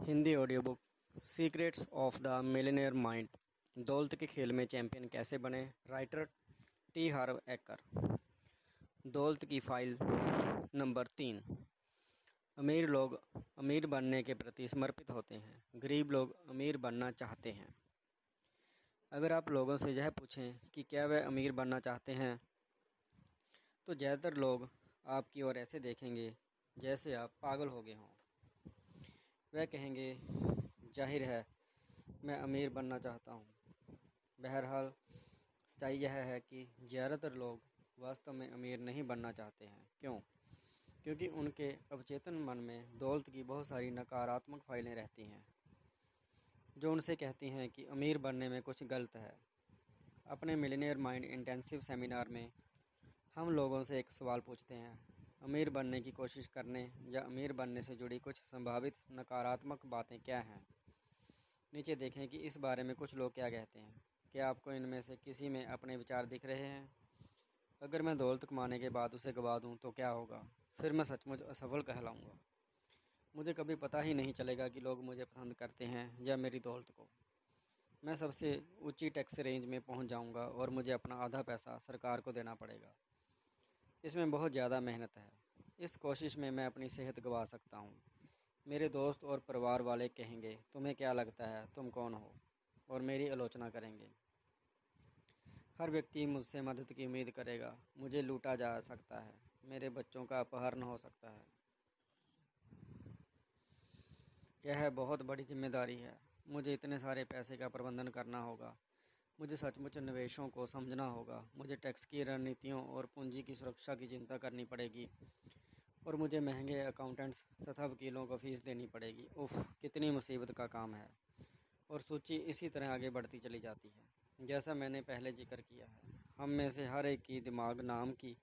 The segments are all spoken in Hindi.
Hindi audio book secrets of the millionaire mind. दौलत के खेल में चैंपियन कैसे बने। राइटर टी हार्व एकर। दौलत की फाइल नंबर 3। अमीर लोग अमीर बनने के प्रति समर्पित होते हैं, गरीब लोग अमीर बनना चाहते हैं। अगर आप लोगों से यह पूछें कि क्या वे अमीर बनना चाहते हैं, तो ज़्यादातर लोग आपकी ओर ऐसे देखेंगे जैसे आप पागल हो गए हों। वह कहेंगे, जाहिर है मैं अमीर बनना चाहता हूँ। बहरहाल सच्चाई यह है कि ज़्यादातर लोग वास्तव में अमीर नहीं बनना चाहते हैं। क्यों? क्योंकि उनके अवचेतन मन में दौलत की बहुत सारी नकारात्मक फाइलें रहती हैं जो उनसे कहती हैं कि अमीर बनने में कुछ गलत है। अपने मिलियनेयर माइंड इंटेंसिव सेमिनार में हम लोगों से एक सवाल पूछते हैं, अमीर बनने की कोशिश करने या अमीर बनने से जुड़ी कुछ संभावित नकारात्मक बातें क्या हैं। नीचे देखें कि इस बारे में कुछ लोग क्या कहते हैं। क्या आपको इनमें से किसी में अपने विचार दिख रहे हैं? अगर मैं दौलत कमाने के बाद उसे गंवा दूं तो क्या होगा? फिर मैं सचमुच असफल कहलाऊंगा। मुझे कभी पता ही नहीं चलेगा कि लोग मुझे पसंद करते हैं या मेरी दौलत को। मैं सबसे ऊंची टैक्स रेंज में पहुंच जाऊंगा और मुझे अपना आधा पैसा सरकार को देना पड़ेगा। इसमें बहुत ज़्यादा मेहनत है। इस कोशिश में मैं अपनी सेहत गंवा सकता हूँ। मेरे दोस्त और परिवार वाले कहेंगे, तुम्हें क्या लगता है, तुम कौन हो? और मेरी आलोचना करेंगे। हर व्यक्ति मुझसे मदद की उम्मीद करेगा। मुझे लूटा जा सकता है, मेरे बच्चों का अपहरण हो सकता है। यह बहुत बड़ी जिम्मेदारी है। मुझे इतने सारे पैसे का प्रबंधन करना होगा। मुझे सचमुच निवेशों को समझना होगा। मुझे टैक्स की रणनीतियों और पूंजी की सुरक्षा की चिंता करनी पड़ेगी और मुझे महंगे अकाउंटेंट्स तथा वकीलों को फीस देनी पड़ेगी। उफ़, कितनी मुसीबत का काम है। और सूची इसी तरह आगे बढ़ती चली जाती है। जैसा मैंने पहले जिक्र किया है, हम में से हर एक की दिमाग नाम की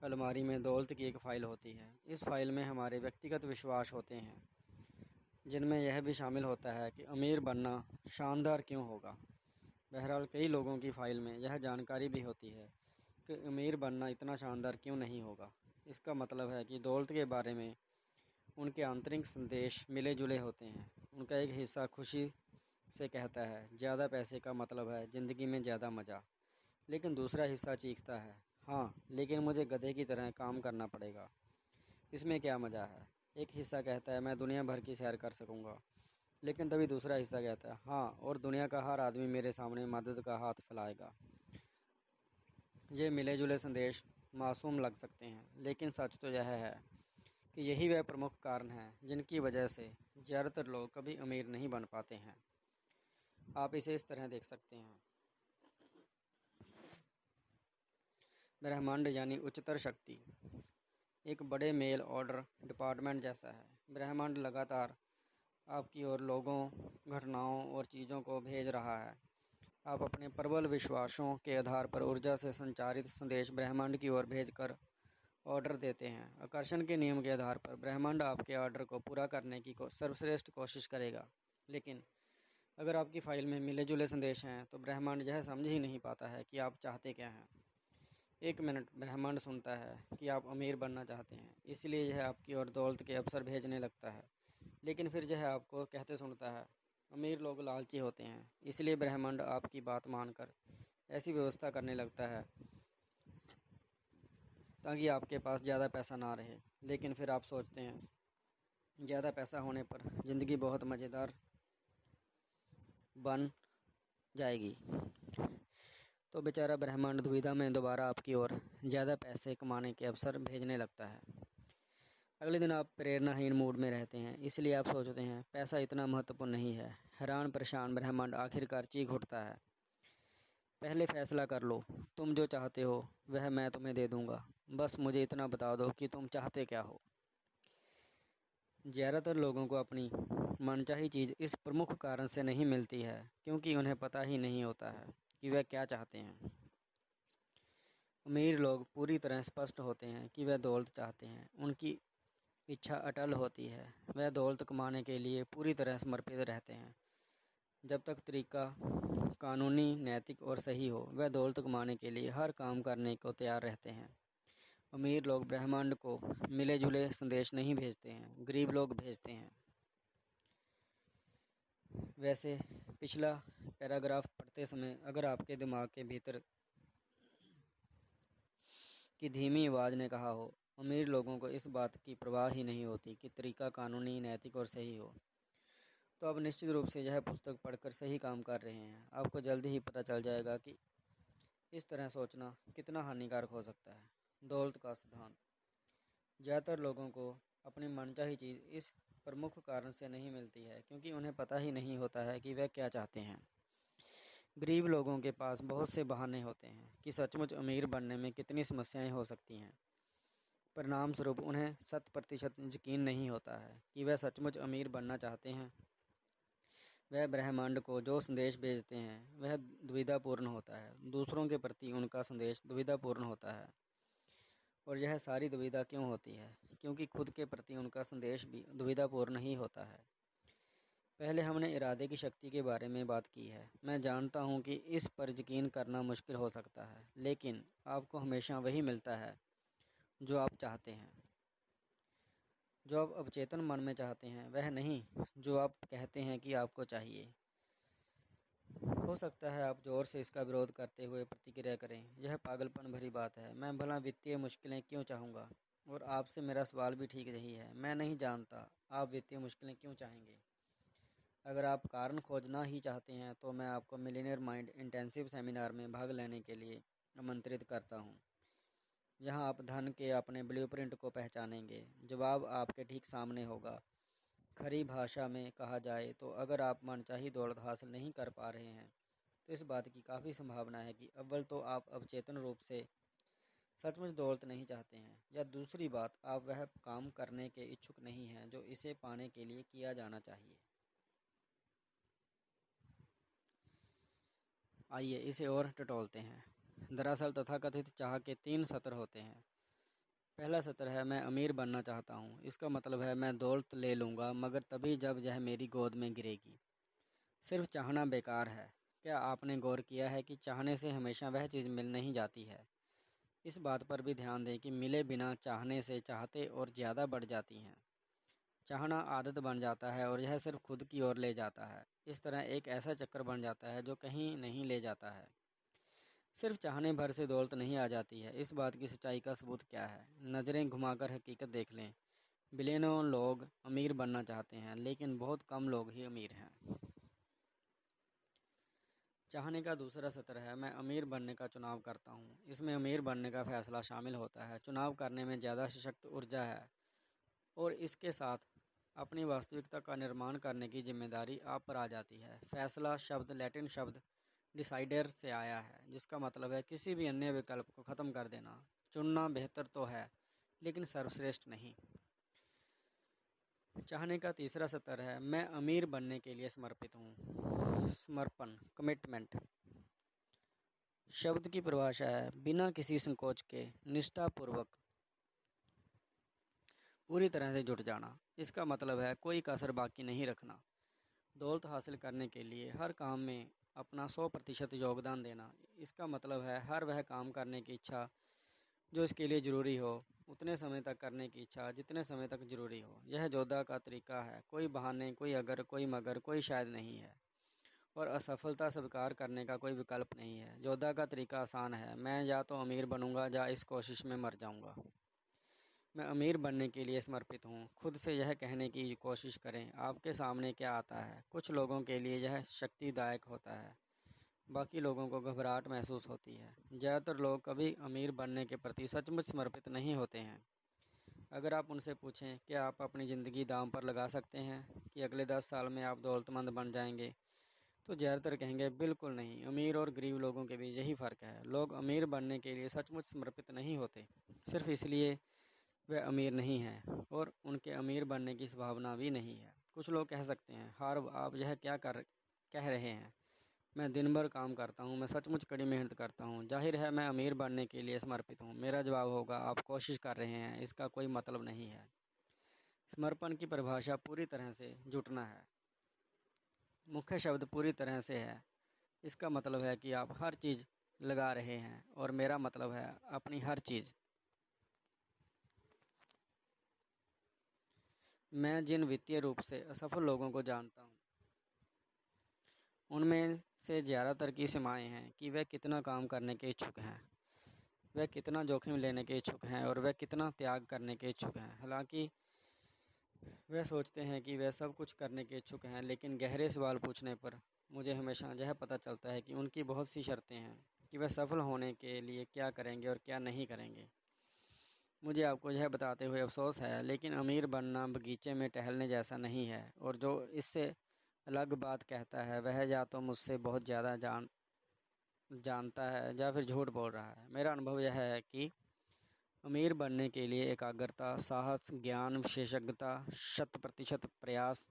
अलमारी में दौलत की एक फ़ाइल होती है। इस फाइल में हमारे व्यक्तिगत विश्वास होते हैं, जिनमें यह भी शामिल होता है कि अमीर बनना शानदार क्यों होगा। बहरहाल कई लोगों की फ़ाइल में यह जानकारी भी होती है कि अमीर बनना इतना शानदार क्यों नहीं होगा। इसका मतलब है कि दौलत के बारे में उनके आंतरिक संदेश मिले जुले होते हैं। उनका एक हिस्सा खुशी से कहता है, ज़्यादा पैसे का मतलब है ज़िंदगी में ज़्यादा मज़ा। लेकिन दूसरा हिस्सा चीखता है, हाँ लेकिन मुझे गधे की तरह काम करना पड़ेगा। इसमें क्या मज़ा है? एक हिस्सा कहता है, मैं दुनिया भर की सैर कर सकूँगा। लेकिन तभी दूसरा हिस्सा कहता है, हाँ और दुनिया का हर आदमी मेरे सामने मदद का हाथ फैलाएगा। ये मिले जुले संदेश मासूम लग सकते हैं, लेकिन सच तो यह है कि यही वह प्रमुख कारण हैं जिनकी वजह से ज़्यादातर लोग कभी अमीर नहीं बन पाते हैं। आप इसे इस तरह देख सकते हैं, ब्रह्मांड यानी उच्चतर शक्ति एक बड़े मेल ऑर्डर डिपार्टमेंट जैसा है। ब्रह्मांड लगातार आपकी ओर लोगों, घटनाओं और चीज़ों को भेज रहा है। आप अपने प्रबल विश्वासों के आधार पर ऊर्जा से संचारित संदेश ब्रह्मांड की ओर भेजकर ऑर्डर देते हैं। आकर्षण के नियम के आधार पर ब्रह्मांड आपके ऑर्डर को पूरा करने की सर्वश्रेष्ठ कोशिश करेगा। लेकिन अगर आपकी फ़ाइल में मिले जुले संदेश हैं तो ब्रह्मांड यह समझ ही नहीं पाता है कि आप चाहते क्या हैं। एक मिनट, ब्रह्मांड सुनता है कि आप अमीर बनना चाहते हैं, इसलिए यह आपकी ओर दौलत के अवसर भेजने लगता है। लेकिन फिर यह आपको कहते सुनता है, अमीर लोग लालची होते हैं, इसलिए ब्रह्मांड आपकी बात मानकर ऐसी व्यवस्था करने लगता है ताकि आपके पास ज़्यादा पैसा ना रहे। लेकिन फिर आप सोचते हैं, ज़्यादा पैसा होने पर ज़िंदगी बहुत मज़ेदार बन जाएगी। तो बेचारा ब्रह्मांड दुविधा में दोबारा आपकी ओर ज़्यादा पैसे कमाने के अवसर भेजने लगता है। अगले दिन आप प्रेरणाहीन मूड में रहते हैं, इसलिए आप सोचते हैं पैसा इतना महत्वपूर्ण नहीं है। हैरान परेशान ब्रह्मांड आखिरकार चीख उठता है, पहले फैसला कर लो, तुम जो चाहते हो वह मैं तुम्हें दे दूंगा। बस मुझे इतना बता दो कि तुम चाहते क्या हो। ज़्यादातर लोगों को अपनी मनचाही चीज़ इस प्रमुख कारण से नहीं मिलती है क्योंकि उन्हें पता ही नहीं होता है कि वह क्या चाहते हैं। अमीर लोग पूरी तरह स्पष्ट होते हैं कि वह दौलत चाहते हैं। उनकी इच्छा अटल होती है। वह दौलत कमाने के लिए पूरी तरह समर्पित रहते हैं। जब तक तरीका कानूनी, नैतिक और सही हो, वह दौलत कमाने के लिए हर काम करने को तैयार रहते हैं। अमीर लोग ब्रह्मांड को मिले जुले संदेश नहीं भेजते हैं, गरीब लोग भेजते हैं। वैसे पिछला पैराग्राफ पढ़ते समय अगर आपके दिमाग के भीतर की धीमी आवाज़ ने कहा हो, अमीर लोगों को इस बात की परवाह ही नहीं होती कि तरीका कानूनी, नैतिक और सही हो, तो आप निश्चित रूप से यह पुस्तक पढ़कर सही काम कर रहे हैं। आपको जल्दी ही पता चल जाएगा कि इस तरह सोचना कितना हानिकारक हो सकता है। दौलत का सिद्धांत। ज़्यादातर लोगों को अपनी मनचाही चीज़ इस प्रमुख कारण से नहीं मिलती है क्योंकि उन्हें पता ही नहीं होता है कि वह क्या चाहते हैं। गरीब लोगों के पास बहुत से बहाने होते हैं कि सचमुच अमीर बनने में कितनी समस्याएं हो सकती हैं। परिणाम स्वरूप उन्हें 100% यकीन नहीं होता है कि वह सचमुच अमीर बनना चाहते हैं। वह ब्रह्मांड को जो संदेश भेजते हैं वह दुविधापूर्ण होता है। दूसरों के प्रति उनका संदेश दुविधापूर्ण होता है। और यह सारी दुविधा क्यों होती है? क्योंकि खुद के प्रति उनका संदेश भी दुविधापूर्ण ही होता है। पहले हमने इरादे की शक्ति के बारे में बात की है। मैं जानता हूँ कि इस पर यकीन करना मुश्किल हो सकता है, लेकिन आपको हमेशा वही मिलता है जो आप चाहते हैं। जो आप अवचेतन मन में चाहते हैं वह नहीं जो आप कहते हैं कि आपको चाहिए। हो सकता है आप जोर से इसका विरोध करते हुए प्रतिक्रिया करें, यह पागलपन भरी बात है। मैं भला वित्तीय मुश्किलें क्यों चाहूँगा? और आपसे मेरा सवाल भी ठीक यही है। मैं नहीं जानता आप वित्तीय मुश्किलें क्यों चाहेंगे। अगर आप कारण खोजना ही चाहते हैं तो मैं आपको मिलियनेयर माइंड इंटेंसिव सेमिनार में भाग लेने के लिए आमंत्रित करता हूँ, जहाँ आप धन के अपने ब्लूप्रिंट को पहचानेंगे। जवाब आपके ठीक सामने होगा। खरी भाषा में कहा जाए तो अगर आप मनचाही दौलत हासिल नहीं कर पा रहे हैं तो इस बात की काफ़ी संभावना है कि अव्वल तो आप अवचेतन रूप से सचमुच दौलत नहीं चाहते हैं, या दूसरी बात आप वह काम करने के इच्छुक नहीं हैं जो इसे पाने के लिए किया जाना चाहिए। आइए इसे और टटोलते हैं। दरअसल तथाकथित चाह के 3 सत्र होते हैं। पहला सत्र है, मैं अमीर बनना चाहता हूँ। इसका मतलब है मैं दौलत ले लूँगा मगर तभी जब यह मेरी गोद में गिरेगी। सिर्फ चाहना बेकार है। क्या आपने गौर किया है कि चाहने से हमेशा वह चीज़ मिल नहीं जाती है? इस बात पर भी ध्यान दें कि मिले बिना चाहने से चाहते और ज़्यादा बढ़ जाती हैं। चाहना आदत बन जाता है और यह सिर्फ खुद की ओर ले जाता है। इस तरह एक ऐसा चक्कर बन जाता है जो कहीं नहीं ले जाता है। सिर्फ चाहने भर से दौलत नहीं आ जाती है। इस बात की सच्चाई का सबूत क्या है? नज़रें घुमाकर हकीकत देख लें। बिलियनों लोग अमीर बनना चाहते हैं, लेकिन बहुत कम लोग ही अमीर हैं। चाहने का दूसरा सत्र है, मैं अमीर बनने का चुनाव करता हूँ। इसमें अमीर बनने का फैसला शामिल होता है। चुनाव करने में ज़्यादा सशक्त ऊर्जा है और इसके साथ अपनी वास्तविकता का निर्माण करने की जिम्मेदारी आप पर आ जाती है। फैसला शब्द लैटिन शब्द डिसाइडर से आया है, जिसका मतलब है किसी भी अन्य विकल्प को ख़त्म कर देना। चुनना बेहतर तो है, लेकिन सर्वश्रेष्ठ नहीं। चाहने का तीसरा सत्र है, मैं अमीर बनने के लिए समर्पित हूँ। समर्पण, कमिटमेंट शब्द की परिभाषा है बिना किसी संकोच के, निष्ठापूर्वक, पूरी तरह से जुट जाना। इसका मतलब है कोई कसर बाकी नहीं रखना। दौलत हासिल करने के लिए हर काम में अपना 100% योगदान देना। इसका मतलब है हर वह काम करने की इच्छा जो इसके लिए ज़रूरी हो, उतने समय तक करने की इच्छा जितने समय तक ज़रूरी हो। यह जोधा का तरीका है। कोई बहाने, कोई अगर, कोई मगर, कोई शायद नहीं है। और असफलता स्वीकार करने का कोई विकल्प नहीं है। जोधा का तरीका आसान है, मैं या तो अमीर बनूंगा या इस कोशिश में मर जाऊंगा। मैं अमीर बनने के लिए समर्पित हूँ। खुद से यह कहने की कोशिश करें, आपके सामने क्या आता है। कुछ लोगों के लिए यह शक्तिदायक होता है, बाकी लोगों को घबराहट महसूस होती है। ज़्यादातर लोग कभी अमीर बनने के प्रति सचमुच समर्पित नहीं होते हैं। अगर आप उनसे पूछें क्या आप अपनी ज़िंदगी दांव पर लगा सकते हैं कि अगले 10 साल में आप दौलतमंद बन जाएंगे, तो ज़्यादातर कहेंगे बिल्कुल नहीं। अमीर और गरीब लोगों के बीच यही फ़र्क है। लोग अमीर बनने के लिए सचमुच समर्पित नहीं होते, सिर्फ इसलिए वे अमीर नहीं हैं और उनके अमीर बनने की संभावना भी नहीं है। कुछ लोग कह सकते हैं, हार्व आप यह क्या कह रहे हैं? मैं दिन भर काम करता हूँ, मैं सचमुच कड़ी मेहनत करता हूँ, जाहिर है मैं अमीर बनने के लिए समर्पित हूँ। मेरा जवाब होगा, आप कोशिश कर रहे हैं, इसका कोई मतलब नहीं है। समर्पण की परिभाषा पूरी तरह से जुटना है। मुख्य शब्द पूरी तरह से है। इसका मतलब है कि आप हर चीज़ लगा रहे हैं और मेरा मतलब है अपनी हर चीज़। मैं जिन वित्तीय रूप से असफल लोगों को जानता हूँ उनमें से ज़्यादातर की सीमाएं हैं कि वह कितना काम करने के इच्छुक हैं, वह कितना जोखिम लेने के इच्छुक हैं और वह कितना त्याग करने के इच्छुक हैं। हालांकि वह सोचते हैं कि वह सब कुछ करने के इच्छुक हैं, लेकिन गहरे सवाल पूछने पर मुझे हमेशा यह पता चलता है कि उनकी बहुत सी शर्तें हैं कि वह सफल होने के लिए क्या करेंगे और क्या नहीं करेंगे। मुझे आपको यह बताते हुए अफसोस है, लेकिन अमीर बनना बगीचे में टहलने जैसा नहीं है, और जो इससे अलग बात कहता है वह या तो मुझसे बहुत ज़्यादा जानता है या फिर झूठ बोल रहा है। मेरा अनुभव यह है कि अमीर बनने के लिए एकाग्रता, साहस, ज्ञान, विशेषज्ञता, 100% प्रयास,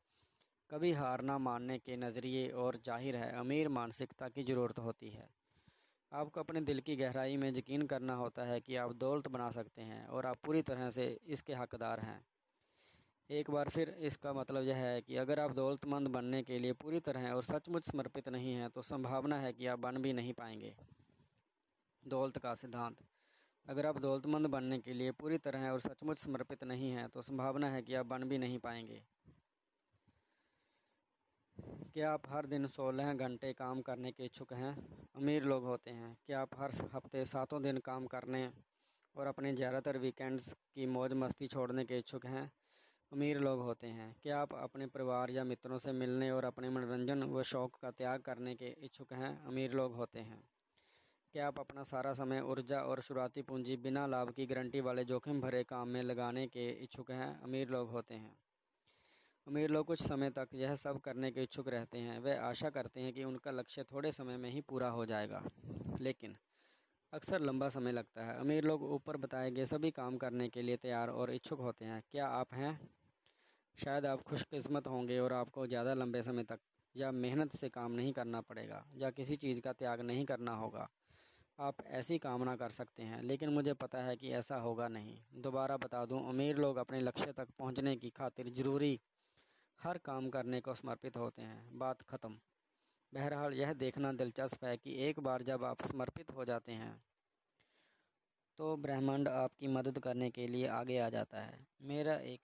कभी हार ना मानने के नज़रिए और जाहिर है अमीर मानसिकता की ज़रूरत होती है। आपको अपने दिल की गहराई में यकीन करना होता है कि आप दौलत बना सकते हैं और आप पूरी तरह से इसके हकदार हैं। एक बार फिर इसका मतलब यह है कि अगर आप दौलतमंद बनने के लिए पूरी तरह और सचमुच समर्पित नहीं हैं तो संभावना है कि आप बन भी नहीं पाएंगे। दौलत का सिद्धांत। अगर आप दौलतमंद बनने के लिए पूरी तरह और सचमुच समर्पित नहीं हैं तो संभावना है कि आप बन भी नहीं पाएंगे। क्या आप हर दिन 16 घंटे काम करने के इच्छुक हैं? अमीर लोग होते हैं। क्या आप हर हफ्ते 7 दिन काम करने और अपने ज़्यादातर वीकेंड्स की मौज मस्ती छोड़ने के इच्छुक हैं? अमीर लोग होते हैं। क्या आप अपने परिवार या मित्रों से मिलने और अपने मनोरंजन व शौक का त्याग करने के इच्छुक हैं? अमीर लोग होते हैं। क्या आप अपना सारा समय, ऊर्जा और शुरुआती पूंजी बिना लाभ की गारंटी वाले जोखिम भरे काम में लगाने के इच्छुक हैं? अमीर लोग होते हैं। अमीर लोग कुछ समय तक यह सब करने के इच्छुक रहते हैं। वे आशा करते हैं कि उनका लक्ष्य थोड़े समय में ही पूरा हो जाएगा, लेकिन अक्सर लंबा समय लगता है। अमीर लोग ऊपर बताए गए सभी काम करने के लिए तैयार और इच्छुक होते हैं। क्या आप हैं? शायद आप खुशकिस्मत होंगे और आपको ज़्यादा लंबे समय तक या मेहनत से काम नहीं करना पड़ेगा या किसी चीज़ का त्याग नहीं करना होगा। आप ऐसी कामना कर सकते हैं, लेकिन मुझे पता है कि ऐसा होगा नहीं। दोबारा बता दूं, अमीर लोग अपने लक्ष्य तक पहुंचने की खातिर ज़रूरी हर काम करने को समर्पित होते हैं। बात ख़त्म। बहरहाल, यह देखना दिलचस्प है कि एक बार जब आप समर्पित हो जाते हैं तो ब्रह्मांड आपकी मदद करने के लिए आगे आ जाता है। मेरा एक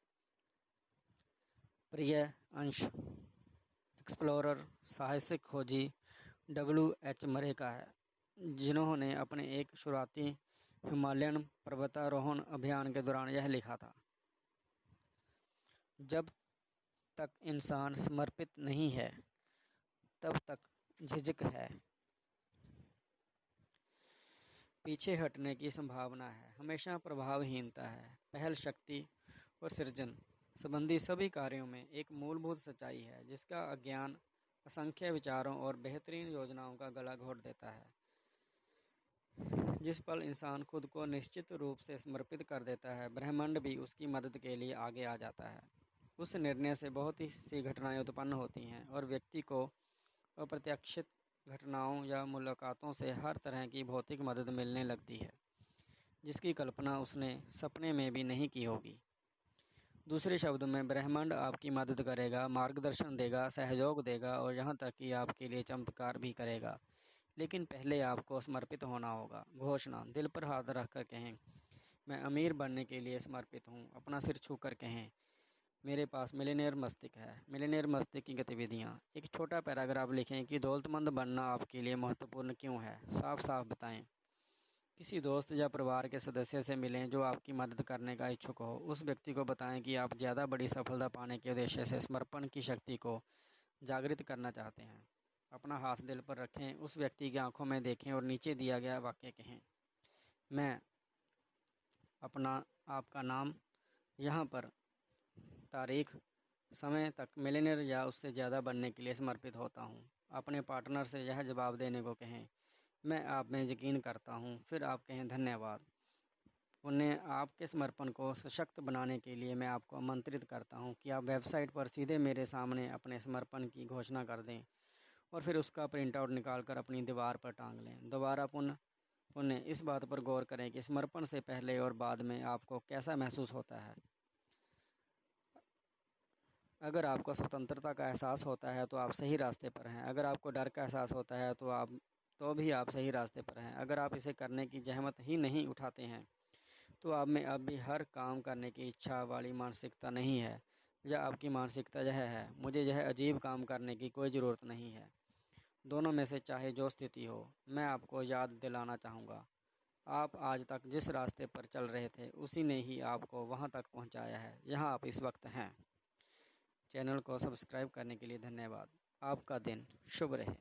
प्रिय अंश एक्सप्लोरर, साहसिक खोजी W.H. मरे का है, जिन्होंने अपने एक शुरुआती हिमालयन पर्वतारोहण अभियान के दौरान यह लिखा था: जब तक इंसान समर्पित नहीं है तब तक झिझक है, पीछे हटने की संभावना है, हमेशा प्रभावहीनता है। पहल, शक्ति और सृजन संबंधी सभी कार्यों में एक मूलभूत सच्चाई है जिसका अज्ञान असंख्य विचारों और बेहतरीन योजनाओं का गला घोट देता है। जिस पल इंसान खुद को निश्चित रूप से समर्पित कर देता है, ब्रह्मांड भी उसकी मदद के लिए आगे आ जाता है। उस निर्णय से बहुत ही सी घटनाएं उत्पन्न होती हैं और व्यक्ति को अप्रत्याशित घटनाओं या मुलाकातों से हर तरह की भौतिक मदद मिलने लगती है जिसकी कल्पना उसने सपने में भी नहीं की होगी। दूसरे शब्दों में, ब्रह्मांड आपकी मदद करेगा, मार्गदर्शन देगा, सहयोग देगा और यहाँ तक कि आपके लिए चमत्कार भी करेगा। लेकिन पहले आपको समर्पित होना होगा। घोषणा। दिल पर हाथ रखकर कहें, मैं अमीर बनने के लिए समर्पित हूँ। अपना सिर छूकर कहें, मेरे पास मिलियनेयर मस्तिष्क है। मिलियनेयर मस्तिष्क की गतिविधियाँ। एक छोटा पैराग्राफ लिखें कि दौलतमंद बनना आपके लिए महत्वपूर्ण क्यों है। साफ साफ बताएं। किसी दोस्त या परिवार के सदस्य से मिलें जो आपकी मदद करने का इच्छुक हो। उस व्यक्ति को बताएं कि आप ज़्यादा बड़ी सफलता पाने के उद्देश्य से समर्पण की शक्ति को जागृत करना चाहते हैं। अपना हाथ दिल पर रखें, उस व्यक्ति की आंखों में देखें और नीचे दिया गया वाक्य कहें, मैं अपना आपका नाम, यहाँ पर तारीख, समय तक मिलियनेयर या उससे ज़्यादा बनने के लिए समर्पित होता हूँ। अपने पार्टनर से यह जवाब देने को कहें, मैं आप में यकीन करता हूँ। फिर आप कहें, धन्यवाद। उन्हें आपके समर्पण को सशक्त बनाने के लिए मैं आपको आमंत्रित करता हूँ कि आप वेबसाइट पर सीधे मेरे सामने अपने समर्पण की घोषणा कर दें और फिर उसका प्रिंट आउट निकाल कर अपनी दीवार पर टांग लें। दोबारा पुनः इस बात पर गौर करें कि समर्पण से पहले और बाद में आपको कैसा महसूस होता है। अगर आपको स्वतंत्रता का एहसास होता है तो आप सही रास्ते पर हैं। अगर आपको डर का एहसास होता है तो भी आप सही रास्ते पर हैं। अगर आप इसे करने की जहमत ही नहीं उठाते हैं तो आप में अब भी हर काम करने की इच्छा वाली मानसिकता नहीं है, या आपकी मानसिकता यह है, मुझे यह अजीब काम करने की कोई ज़रूरत नहीं है। दोनों में से चाहे जो स्थिति हो, मैं आपको याद दिलाना चाहूँगा, आप आज तक जिस रास्ते पर चल रहे थे उसी ने ही आपको वहाँ तक पहुँचाया है जहाँ आप इस वक्त हैं। चैनल को सब्सक्राइब करने के लिए धन्यवाद। आपका दिन शुभ रहे।